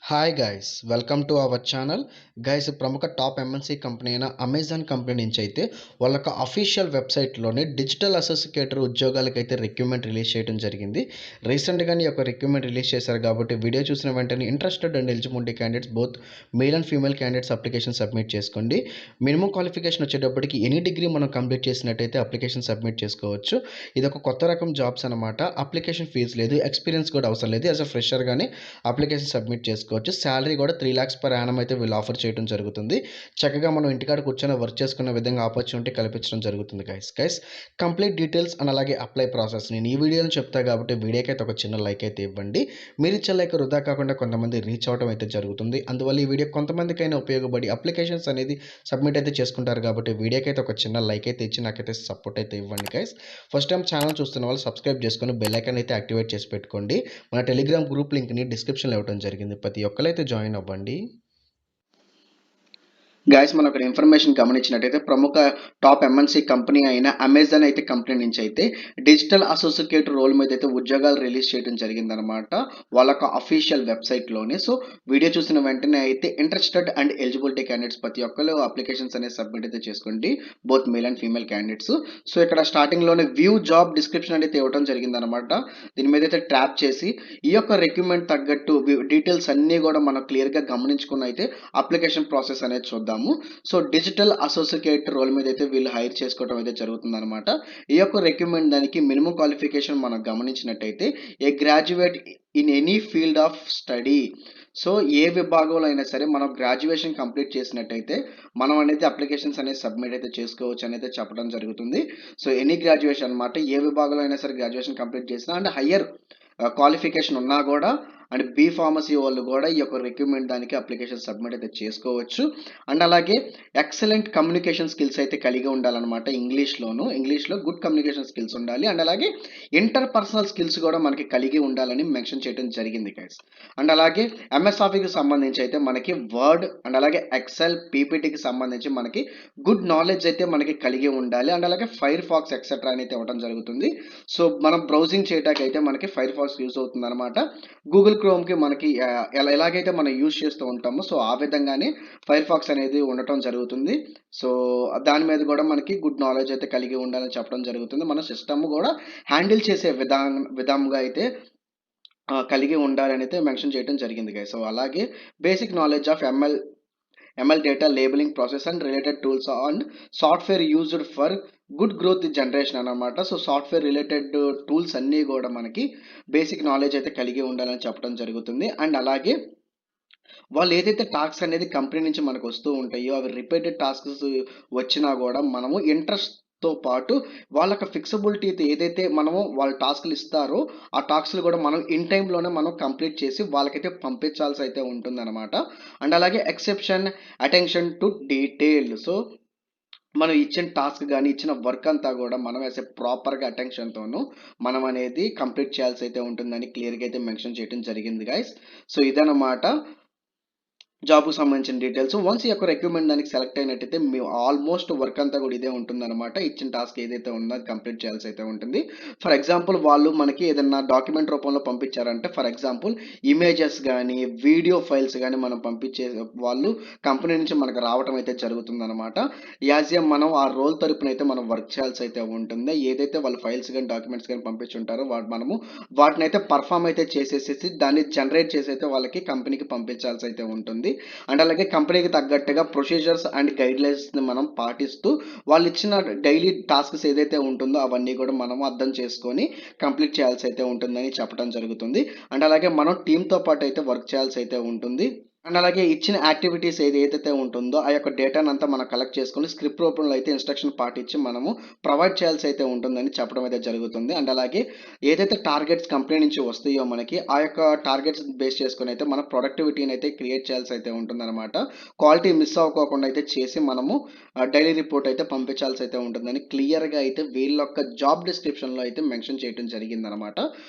Hi guys, welcome to our channel. Guys, ప్రముఖ top MNC company అయిన Amazon company నుంచి అయితే వాళ్ళ యొక్క అఫీషియల్ వెబ్సైట్లోనే డిజిటల్ అసోసియేటర్ ఉద్యోగాలకైతే రిక్రూట్మెంట్ రిలీజ్ చేయడం జరిగింది. రీసెంట్గానే ఈ యొక్క రిక్రూట్మెంట్ రిలీజ్ చేశారు కాబట్టి వీడియో చూసిన వెంటనే interested and eligibility candidates both male and female candidates application submit చేసుకోండి. మినిమం క్వాలిఫికేషన్ వచ్చేటప్పటికి ఎనీ డిగ్రీ మనం కంప్లీట్ చేసినట్టయితే అప్లికేషన్ సబ్మిట్ చేసుకోవచ్చు. ఇది ఒక కొత్త రకం జాబ్స్ అనమాట. అప్లికేషన్ ఫీజు లేదు, ఎక్స్పీరియన్స్ కూడా అవసరం లేదు. యాజ్ అ ఫ్రెషర్గానే అప్లికేషన్ సబ్మిట్ చేసుకోవచ్చు. శాలరీ కూడా 3 lakhs per annum అయితే వీళ్ళు ఆఫర్ చేయడం జరుగుతుంది. చక్కగా మనం ఇంటికాడ కూర్చొని వర్క్ చేసుకునే విధంగా ఆపర్చునిటీ కల్పించడం జరుగుతుంది. గైస్ కంప్లీట్ డీటెయిల్స్ అండ్ అలాగే అప్లై ప్రాసెస్ నేను ఈ వీడియోని చెప్తా కాబట్టి వీడియోకి అయితే ఒక చిన్న లైక్ అయితే ఇవ్వండి. మీరు ఇచ్చే లైక్ వృధా కాకుండా కొంతమంది రీచ్ అవడం అయితే జరుగుతుంది. అందువల్ల ఈ వీడియో కొంతమందికైనా ఉపయోగపడి అప్లికేషన్స్ అనేది సబ్మిట్ అయితే చేసుకుంటారు కాబట్టి వీడియోకి అయితే ఒక చిన్న లైక్ అయితే ఇచ్చి నాకైతే సపోర్ట్ అయితే ఇవ్వండి. గైస్, ఫస్ట్ టైం ఛానల్ చూస్తున్న వాళ్ళు సబ్స్క్రైబ్ చేసుకొని బెల్ ఐకాన్ అయితే యాక్టివేట్ చేసి పెట్టుకోండి. మన టెలిగ్రామ్ గ్రూప్ లింక్ని డిస్క్రిప్షన్లో ఇవ్వడం జరిగింది. ప్రతి ఒక్కరైతే జాయిన్ అవ్వండి. గైస్, మనం ఇక్కడ ఇన్ఫర్మేషన్ గమనించినట్టయితే ప్రముఖ టాప్ ఎంఎన్సీ కంపెనీ అయిన అమెజాన్ అయితే కంపెనీ నుంచి అయితే డిజిటల్ అసోసియేట్ రోల్ మీద అయితే ఉద్యోగాలు రిలీజ్ చేయడం జరిగిందనమాట వాళ్ళ అఫీషియల్ వెబ్సైట్లోనే. సో వీడియో చూసిన వెంటనే అయితే ఇంట్రెస్టెడ్ అండ్ ఎలిజిబిలిటీ క్యాండిడేట్స్ ప్రతి ఒక్కరు అప్లికేషన్స్ అనేది సబ్మిట్ అయితే చేసుకోండి, both male and female candidates. So ఇక్కడ స్టార్టింగ్లోనే వ్యూ జాబ్ డిస్క్రిప్షన్ అయితే ఇవ్వడం జరిగిందనమాట. దీని మీద అయితే ట్యాప్ చేసి ఈ యొక్క రిక్రూట్మెంట్ తగ్గట్టు డీటెయిల్స్ అన్నీ కూడా మనం క్లియర్గా గమనించుకుని అయితే అప్లికేషన్ ప్రాసెస్ అనేది చూద్దాము. సో డిజిటల్ అసోసియేట్ రోల్ మీద అయితే వీళ్ళు హైర్ చేసుకోవడం అయితే జరుగుతుంది అనమాట. ఈ యొక్క రిక్రూట్మెంట్ దానికి మినిమం క్వాలిఫికేషన్ మనం గమనించినట్టయితే a graduate in any field of study. So ఏ విభాగంలో అయినా సరే మనం గ్రాడ్యుయేషన్ కంప్లీట్ చేసినట్టయితే మనం అనేది అప్లికేషన్స్ అనేది సబ్మిట్ అయితే చేసుకోవచ్చు అనేది చెప్పడం జరుగుతుంది. సో ఎనీ గ్రాడ్యుయేషన్ అనమాట, ఏ విభాగంలో అయినా సరే గ్రాడ్యుయేషన్ కంప్లీట్ చేసినా అండ్ హయ్యర్ క్వాలిఫికేషన్ ఉన్నా కూడా అండ్ బీ ఫార్మసీ వాళ్ళు కూడా ఈ యొక్క రిక్రూట్మెంట్ దానికి అప్లికేషన్ సబ్మిట్ అయితే చేసుకోవచ్చు. అండ్ అలాగే ఎక్సలెంట్ కమ్యూనికేషన్ స్కిల్స్ అయితే కలిగి ఉండాలన్నమాట. ఇంగ్లీష్లో గుడ్ కమ్యూనికేషన్ స్కిల్స్ ఉండాలి. అండ్ అలాగే ఇంటర్ పర్సనల్ స్కిల్స్ కూడా మనకి కలిగి ఉండాలని మెన్షన్ చేయడం జరిగింది గైస్. అండ్ అలాగే ఎంఎస్ ఆఫీస్కి సంబంధించి అయితే మనకి వర్డ్ అండ్ అలాగే ఎక్సెల్ పీపీటీకి సంబంధించి మనకి గుడ్ నాలెడ్జ్ అయితే మనకి కలిగి ఉండాలి. అండ్ అలాగే ఫైర్ ఫాక్స్ ఎక్సెట్రా అనేది ఇవ్వడం జరుగుతుంది. సో మనం బ్రౌజింగ్ చేయడానికి అయితే మనకి ఫైర్ ఫాక్స్ యూజ్ అవుతుంది అనమాట. గూగుల్ క్రోమ్కి మనకి ఎలాగైతే మనం యూజ్ చేస్తూ ఉంటామో సో ఆ విధంగానే ఫైర్ ఫాక్స్ అనేది ఉండటం జరుగుతుంది. సో దాని మీద కూడా మనకి గుడ్ నాలెడ్జ్ అయితే కలిగి ఉండాలని చెప్పడం జరుగుతుంది. మన సిస్టమ్ కూడా హ్యాండిల్ చేసే విధంగా అయితే కలిగి ఉండాలని అయితే మెన్షన్ చేయడం జరిగింది గైస్. సో అలాగే basic knowledge of ML data labelling process and related tools and software used for good growth generation అనమాట. సో సాఫ్ట్వేర్ రిలేటెడ్ టూల్స్ అన్నీ కూడా మనకి బేసిక్ నాలెడ్జ్ అయితే కలిగి ఉండాలని చెప్పడం జరుగుతుంది. అండ్ అలాగే వాళ్ళు ఏదైతే టాస్క్స్ అనేది కంపెనీ నుంచి మనకు వస్తూ ఉంటాయో అవి రిపీటెడ్ టాస్క్స్ వచ్చినా కూడా మనము ఇంట్రెస్ట్తో పాటు వాళ్ళకి ఫిక్సిబిలిటీ ఏదైతే మనము వాళ్ళ టాస్క్లు ఇస్తారో ఆ టాస్క్లు కూడా మనం ఇన్ టైంలోనే మనం కంప్లీట్ చేసి వాళ్ళకైతే పంపించాల్సి అయితే ఉంటుందన్నమాట. అండ్ అలాగే exception attention to detail. So మనం ఇచ్చిన టాస్క్ కానీ ఇచ్చిన వర్క్ అంతా కూడా మనం వేసే ప్రాపర్గా అటెన్షన్తోనూ మనం అనేది కంప్లీట్ చేయాల్సి అయితే ఉంటుందని క్లియర్గా అయితే మెన్షన్ చేయడం జరిగింది గైస్. సో ఇదన్నమాట జాబ్కు సంబంధించిన డీటెయిల్స్. వన్స్ ఈ యొక్క రిక్రూట్మెంట్ దానికి సెలెక్ట్ అయినట్టయితే మీ ఆల్మోస్ట్ వర్క్ అంతా కూడా ఇదే ఉంటుందన్నమాట. ఇచ్చిన టాస్క్ ఏదైతే ఉందో అది కంప్లీట్ చేయాల్సి అయితే ఉంటుంది. ఫర్ ఎగ్జాంపుల్ వాళ్ళు మనకి ఏదైనా డాక్యుమెంట్ రూపంలో పంపించారంటే ఫర్ ఎగ్జాంపుల్ ఇమేజెస్ కానీ వీడియో ఫైల్స్ కానీ మనం పంపించే వాళ్ళు కంపెనీ నుంచి మనకు రావడం అయితే జరుగుతుందన్నమాట. మనం ఆ రోల్ తరపున అయితే మనం వర్క్ చేయాల్సి అయితే ఉంటుంది. ఏదైతే వాళ్ళు ఫైల్స్ కానీ డాక్యుమెంట్స్ కానీ పంపించుంటారో వాటిని అయితే పర్ఫామ్ అయితే చేసేసి దాన్ని జనరేట్ చేసి అయితే వాళ్ళకి కంపెనీకి పంపించాల్సి అయితే ఉంటుంది. అండ్ అలాగే కంపెనీకి తగ్గట్టుగా ప్రొసీజర్స్ అండ్ గైడ్ లైన్స్ని మనం పాటిస్తూ వాళ్ళు ఇచ్చిన డైలీ టాస్క్స్ ఏదైతే ఉంటుందో అవన్నీ కూడా మనం అర్థం చేసుకొని కంప్లీట్ చేయాల్సి అయితే ఉంటుందని చెప్పడం జరుగుతుంది. అండ్ అలాగే మనం టీంతో పాటు అయితే వర్క్ చేయాల్సి అయితే ఉంటుంది. అండ్ అలాగే ఇచ్చిన యాక్టివిటీస్ ఏదైతే ఉంటుందో ఆ యొక్క డేటాను అంతా మనం కలెక్ట్ చేసుకొని స్క్రిప్ట్ రూపంలో అయితే ఇన్స్ట్రక్షన్ పాటించి మనము ప్రొవైడ్ చేయాల్సి అయితే ఉంటుందని చెప్పడం అయితే జరుగుతుంది. అండ్ అలాగే ఏదైతే టార్గెట్స్ కంపెనీ నుంచి వస్తాయో మనకి ఆ యొక్క టార్గెట్స్ బేస్ చేసుకొని అయితే మన ప్రొడక్టివిటీని అయితే క్రియేట్ చేయాల్సి అయితే ఉంటుందన్నమాట. క్వాలిటీ మిస్ అవ్వకోకుండా అయితే చేసి మనము డైలీ రిపోర్ట్ అయితే పంపించాల్సి అయితే ఉంటుందని క్లియర్గా అయితే వీళ్ళ యొక్క జాబ్ డిస్క్రిప్షన్లో అయితే మెన్షన్ చేయడం జరిగిందనమాట.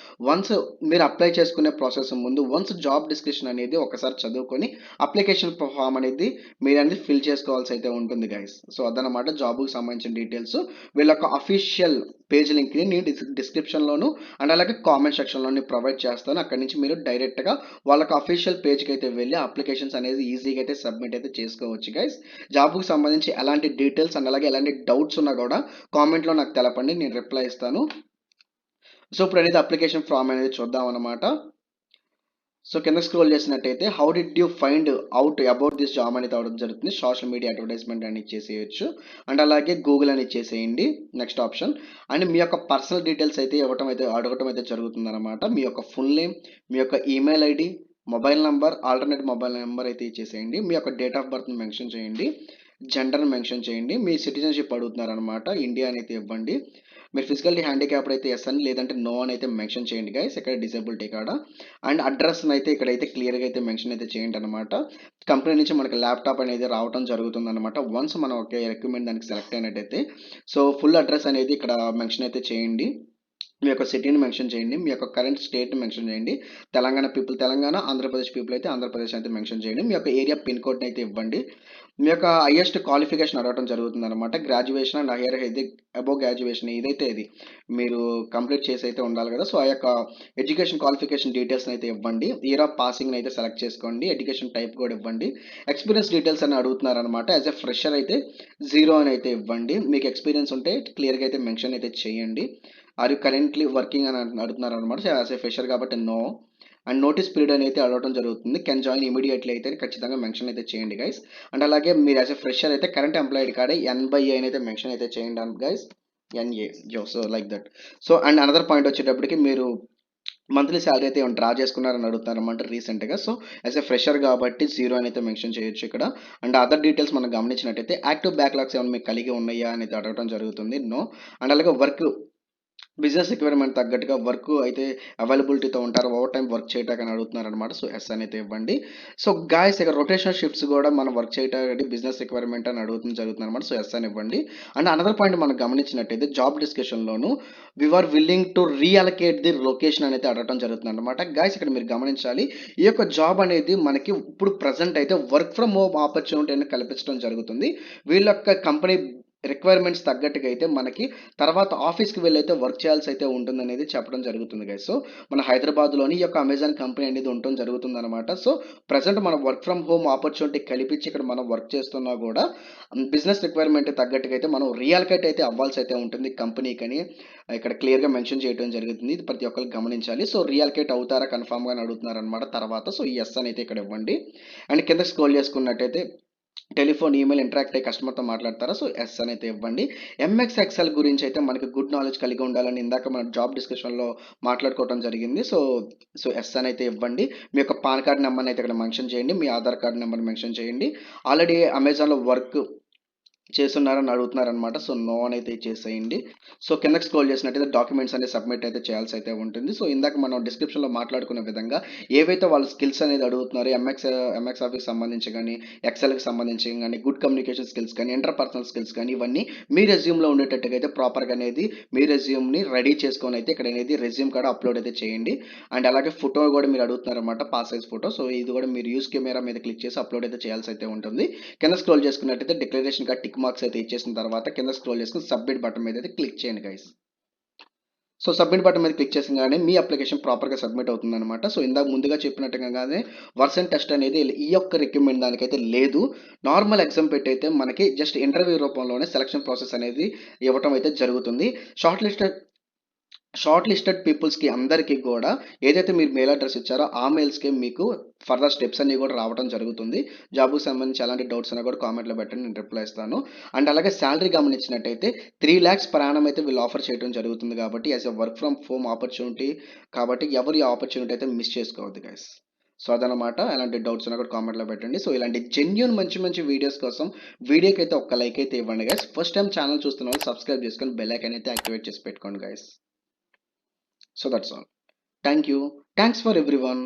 వన్స్ మీరు అప్లై చేసుకునే ప్రాసెస్ ముందు వన్స్ జాబ్ డిస్క్రిప్షన్ అనేది ఒకసారి చదువుకొని అప్లికేషన్ ఫామ్ అనేది మీరు అనేది ఫిల్ చేసుకోవాల్సి అయితే ఉంటుంది గైస్. సో అదనమాట జాబ్కి సంబంధించిన డీటెయిల్స్. వీళ్ళ యొక్క అఫీషియల్ పేజ్ లింక్ని నేను డిస్క్రిప్షన్లోను అండ్ అలాగే కామెంట్ సెక్షన్లోని ప్రొవైడ్ చేస్తాను. అక్కడి నుంచి మీరు డైరెక్ట్గా వాళ్ళకి అఫీషియల్ పేజ్కి అయితే వెళ్ళి అప్లికేషన్స్ అనేది ఈజీగా అయితే సబ్మిట్ అయితే చేసుకోవచ్చు గైస్. జాబ్కి సంబంధించి ఎలాంటి డీటెయిల్స్ అండ్ అలాగే ఎలాంటి డౌట్స్ ఉన్నా కూడా కామెంట్లో నాకు తెలపండి, నేను రిప్లై ఇస్తాను. సో ఇప్పుడు అనేది అప్లికేషన్ ఫామ్ అనేది చూద్దాం అనమాట. సో కింద స్క్రోల్ చేసినట్టయితే how did you find out about this job అనేది అవడం జరుగుతుంది. సోషల్ మీడియా అడ్వర్టైజ్మెంట్ అని ఇచ్చేసేయచ్చు అండ్ అలాగే గూగుల్ అని ఇచ్చేసేయండి నెక్స్ట్ ఆప్షన్. అండ్ మీ యొక్క పర్సనల్ డీటెయిల్స్ అయితే అడగటం అయితే జరుగుతుంది అనమాట. మీ యొక్క ఫుల్ నేమ్, మీ యొక్క email ID, mobile number, alternate mobile number అయితే ఇచ్చేసేయండి. మీ యొక్క డేట్ ఆఫ్ బర్త్ని మెన్షన్ చేయండి, జెండర్ని మెన్షన్ చేయండి, మీ సిటిజన్షిప్ అడుగుతున్నారు అనమాట, ఇండియా అని అయితే ఇవ్వండి. మీరు ఫిజికల్లీ హ్యాండిక్యాప్డ్ అయితే ఎస్ అని లేదంటే నో అని అయితే మెన్షన్ చేయండి గైస్ ఇక్కడ డిసేబిలిటీ కాడ. అండ్ అడ్రస్ అయితే ఇక్కడైతే క్లియర్గా అయితే మెన్షన్ అయితే చేయండి అనమాట. కంపెనీ నుంచి మనకి ల్యాప్టాప్ అనేది రావడం జరుగుతుంది అనమాట వన్స్ మనం ఒక రిక్రూట్మెంట్ దానికి సెలెక్ట్ అయినట్టయితే. సో ఫుల్ అడ్రస్ అనేది ఇక్కడ మెన్షన్ అయితే చేయండి. మీ యొక్క సిటీని మెన్షన్ చేయండి, మీ యొక్క కరెంట్ స్టేట్ని మెన్షన్ చేయండి. తెలంగాణ పీపుల్ తెలంగాణ, ఆంధ్రప్రదేశ్ పీపుల్ అయితే ఆంధ్రప్రదేశ్ అయితే మెన్షన్ చేయండి. మీ యొక్క ఏరియా పిన్ కోడ్ని అయితే ఇవ్వండి. మీ యొక్క హైయెస్ట్ క్వాలిఫికేషన్ అడగడం జరుగుతుంది అనమాట. గ్రాడ్యుయేషన్ అండ్ హైయర్ ఇది అబోవ్ గ్రాడ్యుయేషన్ ఏదైతే ఇది మీరు కంప్లీట్ చేసి అయితే ఉండాలి కదా. సో ఆ యొక్క ఎడ్యుకేషన్ క్వాలిఫికేషన్ డీటెయిల్స్ని అయితే ఇవ్వండి. ఇయర్ ఆఫ్ పాసింగ్ని అయితే సెలెక్ట్ చేసుకోండి. ఎడ్యుకేషన్ టైప్ కూడా ఇవ్వండి. ఎక్స్పీరియన్స్ డీటెయిల్స్ అని అడుగుతున్నారు అనమాట. యాజ్ ఎ ఫ్రెషర్ అయితే 0 అని అయితే ఇవ్వండి. మీకు ఎక్స్పీరియన్స్ ఉంటే క్లియర్గా అయితే మెన్షన్ అయితే చేయండి. ఆర్ యూ కరెంట్లీ వర్కింగ్ అని అడుగుతున్నారు అనమాట. యాజ్ ఏ ఫ్రెషర్ కాబట్టి నో. అండ్ నోటీస్ పీరియడ్ అని అయితే అడగడం జరుగుతుంది. కెన్ జాయిన్ ఇమీడియట్లీ అయితే ఖచ్చితంగా మెన్షన్ అయితే చేయండి గైస్. అండ్ అలాగే మీరు యాజ్ ఎ ఫ్రెషర్ అయితే కరెంట్ ఎంప్లాయిడ్ కాడే N/A అని అయితే మెన్షన్ అయితే చేయండి guys. NA so like that. So and another point వచ్చేటప్పటికి మీరు మంత్లీ శాలరీ అయితే డ్రా చేసుకున్నారని అడుగుతారు అనమాట రీసెంట్గా. సో యాజ్ ఎ ఫ్రెషర్ కాబట్టి 0 అని అయితే మెన్షన్ చేయొచ్చు ఇక్కడ. అండ్ అదర్ డీటెయిల్స్ మనం గమనించినట్టయితే యాక్టివ్ బ్యాక్లాగ్స్ ఏమైనా మీకు కలిగి ఉన్నాయా అనేది అడగడం జరుగుతుంది. నో. అండ్ అలాగే వర్క్ బిజినెస్ రిక్వైర్మెంట్ తగ్గట్టుగా వర్క్ అయితే అవైలబిలిటీతో ఉంటారు, ఓవర్ టైం వర్క్ చేయటానికి అని అడుగుతున్నారు అనమాట. సో ఎస్ అని అయితే ఇవ్వండి. సో గాయస్ ఇక్కడ రొటేషనల్ షిఫ్ట్స్ కూడా మనం వర్క్ చేయడానికి బిజినెస్ రిక్వైర్మెంట్ అని జరుగుతుంది అనమాట. సో ఎస్ అని ఇవ్వండి. అండ్ అనదర్ పాయింట్ మనం గమనించినట్టయితే జాబ్ డిస్కషన్లోను we are willing to reallocate the location అనేది అడగడం జరుగుతుంది అనమాట. గాయస్ ఇక్కడ మీరు గమనించాలి, ఈ యొక్క జాబ్ అనేది మనకి ఇప్పుడు ప్రజెంట్ అయితే వర్క్ ఫ్రమ్ హోమ్ ఆపర్చునిటీ అనేది కల్పించడం జరుగుతుంది. వీళ్ళ యొక్క కంపెనీ రిక్వైర్మెంట్స్ తగ్గట్టుగా అయితే మనకి తర్వాత ఆఫీస్కి వెళ్ళి అయితే వర్క్ చేయాల్సి అయితే ఉంటుంది అనేది చెప్పడం జరుగుతుంది గైస్. సో మన హైదరాబాద్లోని ఈ యొక్క అమెజాన్ కంపెనీ అనేది ఉండటం జరుగుతుంది అనమాట. సో ప్రజెంట్ మనం వర్క్ ఫ్రమ్ హోమ్ ఆపర్చునిటీ కల్పించి ఇక్కడ మనం వర్క్ చేస్తున్నా కూడా బిజినెస్ రిక్వైర్మెంట్ తగ్గట్టుగా అయితే మనం రీఅలకేట్ అయితే అవ్వాల్సి అయితే ఉంటుంది కంపెనీకి అని ఇక్కడ క్లియర్గా మెన్షన్ చేయడం జరుగుతుంది. ఇది ప్రతి ఒక్కరికి గమనించాలి. సో రీఅలకేట్ అవుతారా కన్ఫామ్గా అడుగుతున్నారు అనమాట తర్వాత. సో ఈ ఎస్ అని అయితే ఇక్కడ ఇవ్వండి. అండ్ కింద స్క్రోల్ చేసుకున్నట్టయితే టెలిఫోన్, ఈమెయిల్ ఇంటరాక్ట్ అయ్యి కస్టమర్తో మాట్లాడతారా. సో ఎస్ అని అయితే ఇవ్వండి. ఎంఎక్స్ ఎక్సెల్ గురించి అయితే మనకి గుడ్ నాలెడ్జ్ కలిగి ఉండాలని ఇందాక మన జాబ్ డిస్కషన్లో మాట్లాడుకోవడం జరిగింది. సో ఎస్ అని అయితే ఇవ్వండి. మీ యొక్క పాన్ కార్డ్ నెంబర్ని అయితే ఇక్కడ మెన్షన్ చేయండి, మీ ఆధార్ కార్డ్ నెంబర్ మెన్షన్ చేయండి. ఆల్రెడీ అమెజాన్లో వర్క్ చేస్తున్నారని అడుగుతున్నారనమాట. సో నో అని అయితే చేసేయండి. సో కిందకి స్క్రోల్ చేసినట్టయితే డాక్యుమెంట్స్ అనేది సబ్మిట్ అయితే చేయాల్సి అయితే ఉంటుంది. సో ఇందాక మనం డిస్క్రిప్షన్లో మాట్లాడుకున్న విధంగా ఏవైతే వాళ్ళ స్కిల్స్ అనేది అడుగుతున్నారో ఎంఎక్స్ ఆఫీస్ సంబంధించి కానీ, ఎక్సెల్కి సంబంధించి కానీ, గుడ్ కమ్యూనికేషన్ స్కిల్స్ కానీ, ఇంటర్పర్సనల్ స్కిల్స్ కానీ ఇవన్నీ మీ రెజ్యూమ్లో ఉండేటట్టుగా అయితే ప్రాపర్గా అనేది మీ రెజ్యూమ్ని రెడీ చేసుకొని అయితే ఇక్కడ అనేది రెజ్యూమ్ కూడా అప్లోడ్ అయితే చేయండి. అండ్ అలాగే ఫోటో కూడా మీరు అడుగుతున్నారన్నమాట, పాస్ సైజ్ ఫోటో. సో ఇది కూడా మీరు యూస్ కెమెరా మీద క్లిక్ చేసి అప్లోడ్ అయితే చేయాల్సి అయితే ఉంటుంది. కింద స్క్రోల్ చేసుకున్నట్టయితే డిక్లరేషన్ కార్డ్ టిక్ మార్క్స్ అయితే ఇచ్చేసిన తర్వాత కింద స్క్రోల్ చేసుకుని సబ్మిట్ బటన్ మీద అయితే క్లిక్ చేయండి గైస్. సో సబ్మిట్ బటన్ మీద క్లిక్ చేసగానే మీ అప్లికేషన్ ప్రాపర్గా సబ్మిట్ అవుతుంది అనమాట. సో ఇందాక ముందుగా చెప్పినట్టుగానే వర్సన్ టెస్ట్ అనేది ఈ యొక్క రిక్రూట్మెంట్ దానికైతే లేదు. నార్మల్ ఎగ్జామ్ పెట్టి అయితే మనకి జస్ట్ ఇంటర్వ్యూ రూపంలోనే సెలక్షన్ ప్రాసెస్ అనేది ఇవ్వటం అయితే జరుగుతుంది. షార్ట్ లిస్టెడ్ పీపుల్స్కి అందరికీ కూడా ఏదైతే మీరు మెయిల్ అడ్రస్ ఇచ్చారో ఆ మెయిల్స్కి మీకు ఫర్దర్ స్టెప్స్ అన్ని కూడా రావడం జరుగుతుంది. జాబ్కి సంబంధించి ఎలాంటి డౌట్స్ అయినా కూడా కామెంట్లో పెట్టండి, నేను రిప్లై ఇస్తాను. అండ్ అలాగే శాలరీ గమనించినట్టయితే 3 lakhs per annum అయితే వీళ్ళు ఆఫర్ చేయడం జరుగుతుంది కాబట్టి as a work from home opportunity కాబట్టి ఎవరు ఈ ఆపర్చునిటీ అయితే మిస్ చేసుకోవద్దు గైస్. సో అదనమాట. ఎలాంటి డౌట్స్ ఉన్నా కూడా కామెంట్లో పెట్టండి. సో ఇలాంటి జెన్యూన్ మంచి వీడియోస్ కోసం వీడియోకి అయితే ఒక లైక్ అయితే ఇవ్వండి గైస్. ఫస్ట్ టైం ఛానల్ చూస్తున్న వాళ్ళు సబ్స్క్రైబ్ చేసుకొని బెల్ ఐకాన్ అయితే యాక్టివేట్ చేసి పెట్టుకోండి guys. So that's all. Thank you. Thanks for everyone.